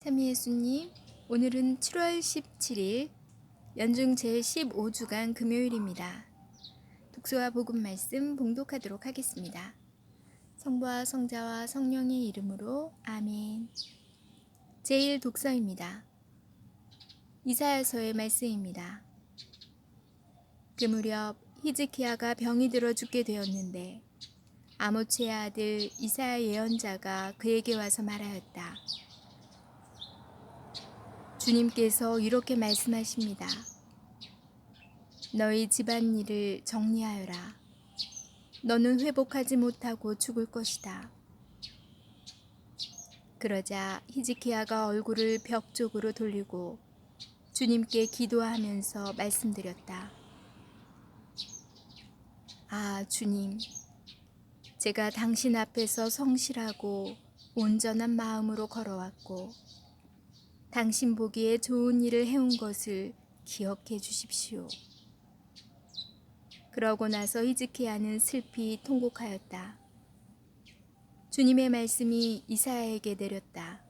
참 예수님, 오늘은 7월 17일 연중 제15주간 금요일입니다. 독서와 복음 말씀 봉독하도록 하겠습니다. 성부와 성자와 성령의 이름으로 아멘. 제1 독서입니다. 이사야서의 말씀입니다. 그 무렵 히즈키야가 병이 들어 죽게 되었는데 아모츠의 아들 이사야 예언자가 그에게 와서 말하였다. 주님께서 이렇게 말씀하십니다. 너희 집안일을 정리하여라. 너는 회복하지 못하고 죽을 것이다. 그러자 히즈키야가 얼굴을 벽 쪽으로 돌리고 주님께 기도하면서 말씀드렸다. 아, 주님, 제가 당신 앞에서 성실하고 온전한 마음으로 걸어왔고 당신 보기에 좋은 일을 해온 것을 기억해 주십시오. 그러고 나서 히즈키야는 슬피 통곡하였다. 주님의 말씀이 이사야에게 내렸다.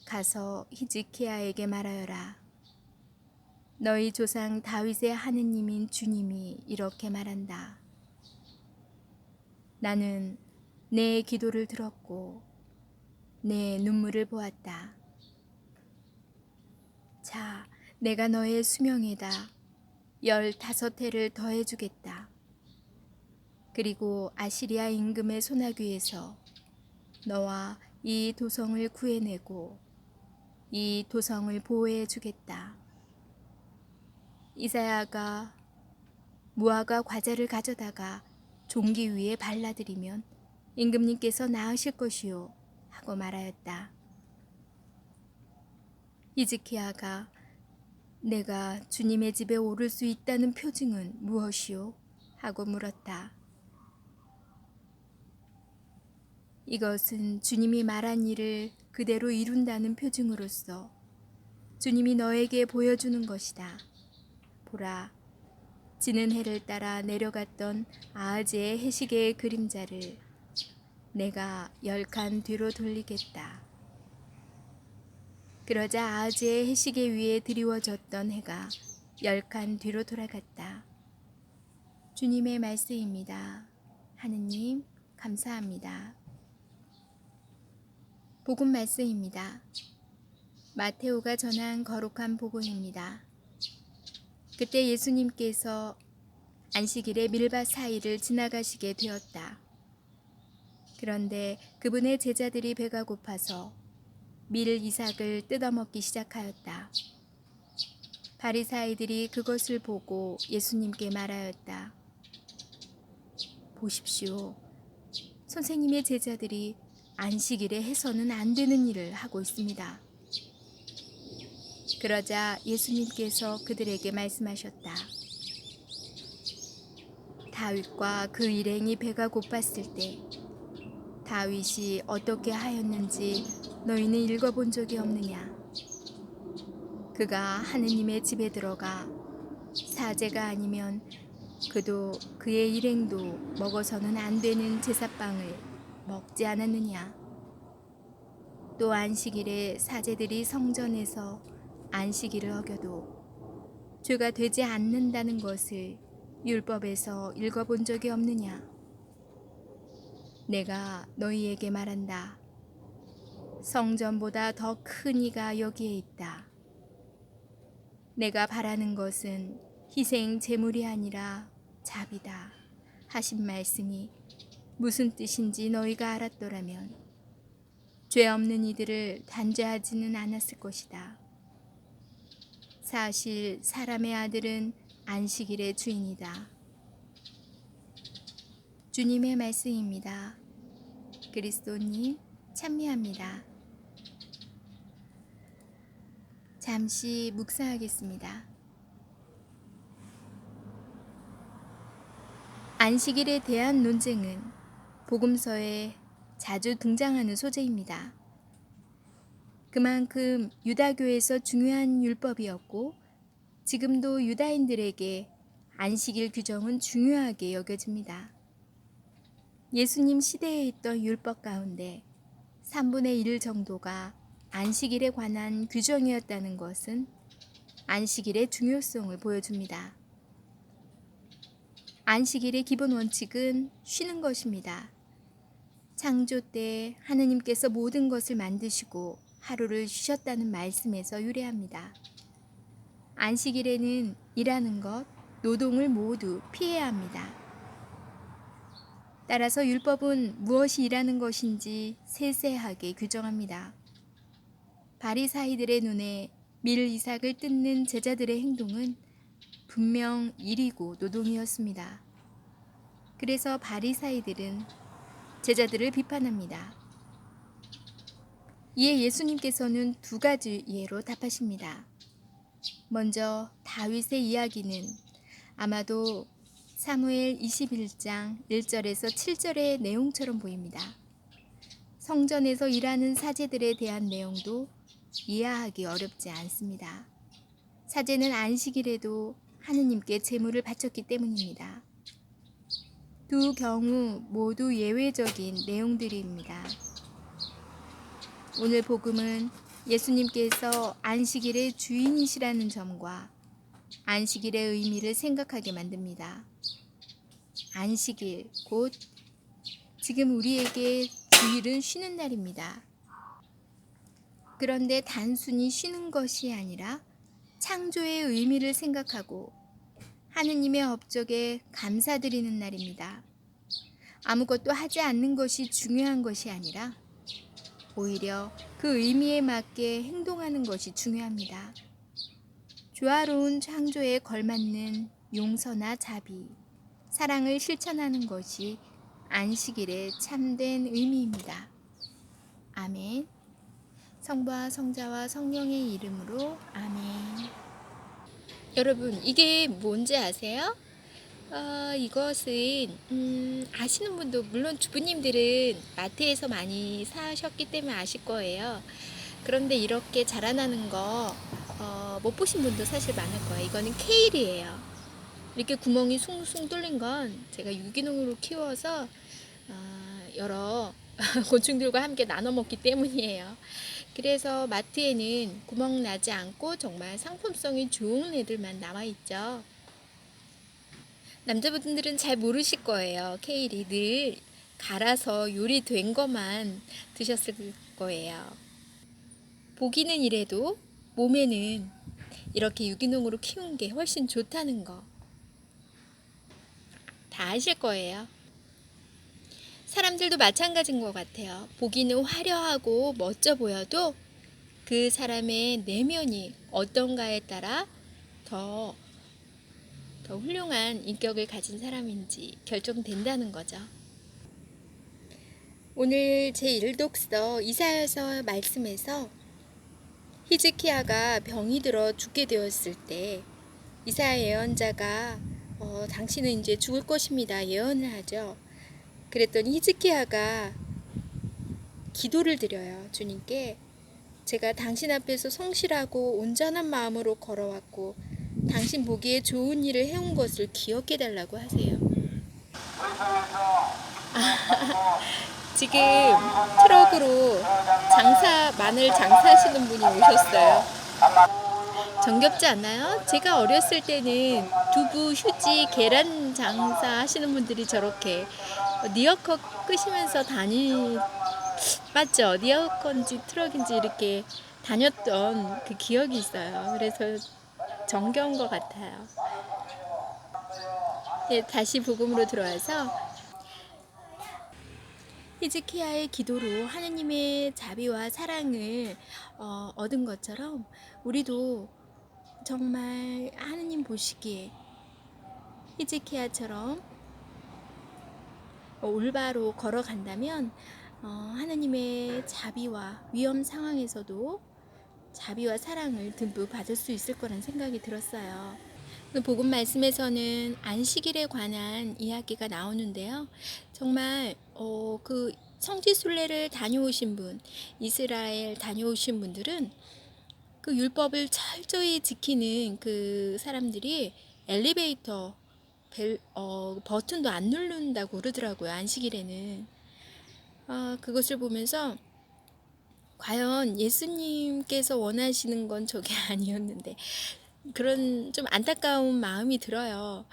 가서 히즈키야에게 말하여라. 너희 조상 다윗의 하느님인 주님이 이렇게 말한다. 나는 내 기도를 들었고 내 눈물을 보았다. 자, 내가 너의 수명에다 15해를 더해주겠다. 그리고 아시리아 임금의 소나귀에서 너와 이 도성을 구해내고 이 도성을 보호해 주겠다. 이사야가 무화과 과자를 가져다가 종기 위에 발라드리면 임금님께서 나으실 것이요 하고 말하였다. 히즈키야가 내가 주님의 집에 오를 수 있다는 표징은 무엇이요? 하고 물었다. 이것은 주님이 말한 일을 그대로 이룬다는 표징으로서 주님이 너에게 보여주는 것이다. 보라, 지는 해를 따라 내려갔던 아하즈의 해시계의 그림자를 내가 10칸 뒤로 돌리겠다. 그러자 아하즈의 해시계 위에 드리워졌던 해가 10칸 뒤로 돌아갔다. 주님의 말씀입니다. 하느님, 감사합니다. 복음 말씀입니다. 마테오가 전한 거룩한 복음입니다. 그때 예수님께서 안식일에 밀밭 사이를 지나가시게 되었다. 그런데 그분의 제자들이 배가 고파서 밀 이삭을 뜯어먹기 시작하였다. 바리사이들이 그것을 보고 예수님께 말하였다. 보십시오. 선생님의 제자들이 안식일에 해서는 안 되는 일을 하고 있습니다. 그러자 예수님께서 그들에게 말씀하셨다. 다윗과 그 일행이 배가 고팠을 때 다윗이 어떻게 하였는지 너희는 읽어본 적이 없느냐? 그가 하느님의 집에 들어가 사제가 아니면 그도 그의 일행도 먹어서는 안 되는 제사빵을 먹지 않았느냐? 또 안식일에 사제들이 성전에서 안식일을 어겨도 죄가 되지 않는다는 것을 율법에서 읽어본 적이 없느냐? 내가 너희에게 말한다. 성전보다 더 큰 이가 여기에 있다. 내가 바라는 것은 희생 제물이 아니라 자비다 하신 말씀이 무슨 뜻인지 너희가 알았더라면 죄 없는 이들을 단죄하지는 않았을 것이다. 사실 사람의 아들은 안식일의 주인이다. 주님의 말씀입니다. 그리스도님 찬미합니다. 잠시 묵상하겠습니다. 안식일에 대한 논쟁은 복음서에 자주 등장하는 소재입니다. 그만큼 유다교에서 중요한 율법이었고 지금도 유다인들에게 안식일 규정은 중요하게 여겨집니다. 예수님 시대에 있던 율법 가운데 3분의 1 정도가 안식일에 관한 규정이었다는 것은 안식일의 중요성을 보여줍니다. 안식일의 기본 원칙은 쉬는 것입니다. 창조 때 하느님께서 모든 것을 만드시고 하루를 쉬셨다는 말씀에서 유래합니다. 안식일에는 일하는 것, 노동을 모두 피해야 합니다. 따라서 율법은 무엇이 일하는 것인지 세세하게 규정합니다. 바리사이들의 눈에 밀 이삭을 뜯는 제자들의 행동은 분명 일이고 노동이었습니다. 그래서 바리사이들은 제자들을 비판합니다. 이에 예수님께서는 두 가지 예로 답하십니다. 먼저 다윗의 이야기는 아마도 사무엘 21장 1절에서 7절의 내용처럼 보입니다. 성전에서 일하는 사제들에 대한 내용도 이해하기 어렵지 않습니다. 사제는 안식일에도 하느님께 제물을 바쳤기 때문입니다. 두 경우 모두 예외적인 내용들입니다. 오늘 복음은 예수님께서 안식일의 주인이시라는 점과 안식일의 의미를 생각하게 만듭니다. 안식일, 곧 지금 우리에게 주일은 쉬는 날입니다. 그런데 단순히 쉬는 것이 아니라 창조의 의미를 생각하고 하느님의 업적에 감사드리는 날입니다. 아무것도 하지 않는 것이 중요한 것이 아니라 오히려 그 의미에 맞게 행동하는 것이 중요합니다. 조화로운 창조에 걸맞는 용서나 자비, 사랑을 실천하는 것이 안식일의 참된 의미입니다. 아멘. 성부와 성자와 성령의 이름으로 아멘. 여러분, 이게 뭔지 아세요? 이것은 아시는 분도, 물론 주부님들은 마트에서 많이 사셨기 때문에 아실 거예요. 그런데 이렇게 자라나는 거 못 보신 분도 사실 많을 거예요. 이거는 케일이에요. 이렇게 구멍이 숭숭 뚫린 건 제가 유기농으로 키워서 여러 곤충들과 함께 나눠 먹기 때문이에요. 그래서 마트에는 구멍 나지 않고 정말 상품성이 좋은 애들만 나와 있죠. 남자분들은 잘 모르실 거예요. 케일이 늘 갈아서 요리된 것만 드셨을 거예요. 보기는 이래도 몸에는 이렇게 유기농으로 키운 게 훨씬 좋다는 거 다 아실 거예요. 사람들도 마찬가지인 것 같아요. 보기는 화려하고 멋져 보여도 그 사람의 내면이 어떤가에 따라 더 훌륭한 인격을 가진 사람인지 결정된다는 거죠. 오늘 제1독서 이사야서 말씀에서 히즈키야가 병이 들어 죽게 되었을 때 이사야 예언자가 당신은 이제 죽을 것입니다 예언을 하죠. 그랬더니 히즈키야가 기도를 드려요. 주님께 제가 당신 앞에서 성실하고 온전한 마음으로 걸어왔고 당신 보기에 좋은 일을 해온 것을 기억해 달라고 하세요. 지금 트럭으로 마늘 장사하시는 분이 오셨어요. 정겹지 않나요? 제가 어렸을 때는 두부, 휴지, 계란 장사하시는 분들이 저렇게 리어커 끄시면서 맞죠? 리어커인지 트럭인지 이렇게 다녔던 그 기억이 있어요. 그래서 정겨운 것 같아요. 네, 다시 복음으로 들어와서 히즈키야의 기도로 하느님의 자비와 사랑을 얻은 것처럼 우리도 정말 하느님 보시기에 히즈키야처럼 올바로 걸어간다면 하느님의 자비와 위험 상황에서도 자비와 사랑을 듬뿍 받을 수 있을 거란 생각이 들었어요. 복음 말씀에서는 안식일에 관한 이야기가 나오는데요. 정말 그 성지순례를 다녀오신 분, 이스라엘 다녀오신 분들은 그 율법을 철저히 지키는 그 사람들이 엘리베이터 버튼도 안 누른다고 그러더라고요. 안식일에는. 그것을 보면서 과연 예수님께서 원하시는 건 저게 아니었는데 그런 좀 안타까운 마음이 들어요.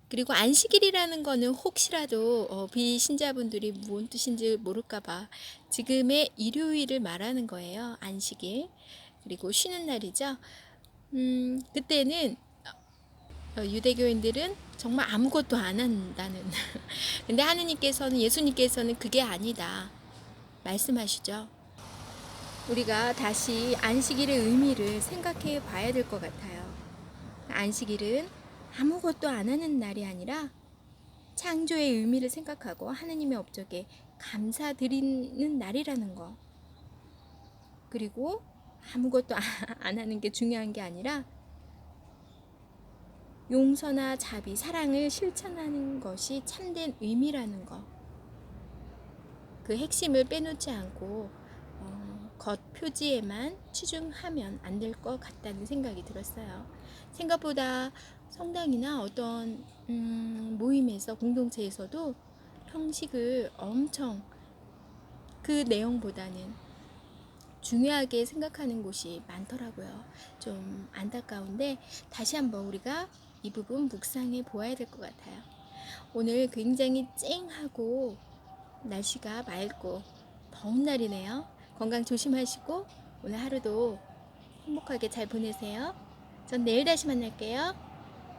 그리고 안식일이라는 거는 혹시라도 비신자분들이 무슨 뜻인지 모를까봐 지금의 일요일을 말하는 거예요. 안식일. 그리고 쉬는 날이죠. 그때는 유대교인들은 정말 아무것도 안 한다는. 근데 하느님께서는, 예수님께서는 그게 아니다 말씀하시죠. 우리가 다시 안식일의 의미를 생각해 봐야 될 것 같아요. 안식일은 아무것도 안 하는 날이 아니라 창조의 의미를 생각하고 하느님의 업적에 감사드리는 날이라는 거. 그리고 아무것도 안 하는 게 중요한 게 아니라 용서나 자비, 사랑을 실천하는 것이 참된 의미라는 거. 그 핵심을 빼놓지 않고 겉 표지에만 치중하면 안 될 것 같다는 생각이 들었어요. 생각보다 성당이나 어떤 모임에서, 공동체에서도 형식을 엄청 그 내용보다는 중요하게 생각하는 곳이 많더라고요. 좀 안타까운데 다시 한번 우리가 이 부분 묵상해 보아야 될 것 같아요. 오늘 굉장히 쨍하고 날씨가 맑고 더운 날이네요. 건강 조심하시고 오늘 하루도 행복하게 잘 보내세요. 전 내일 다시 만날게요.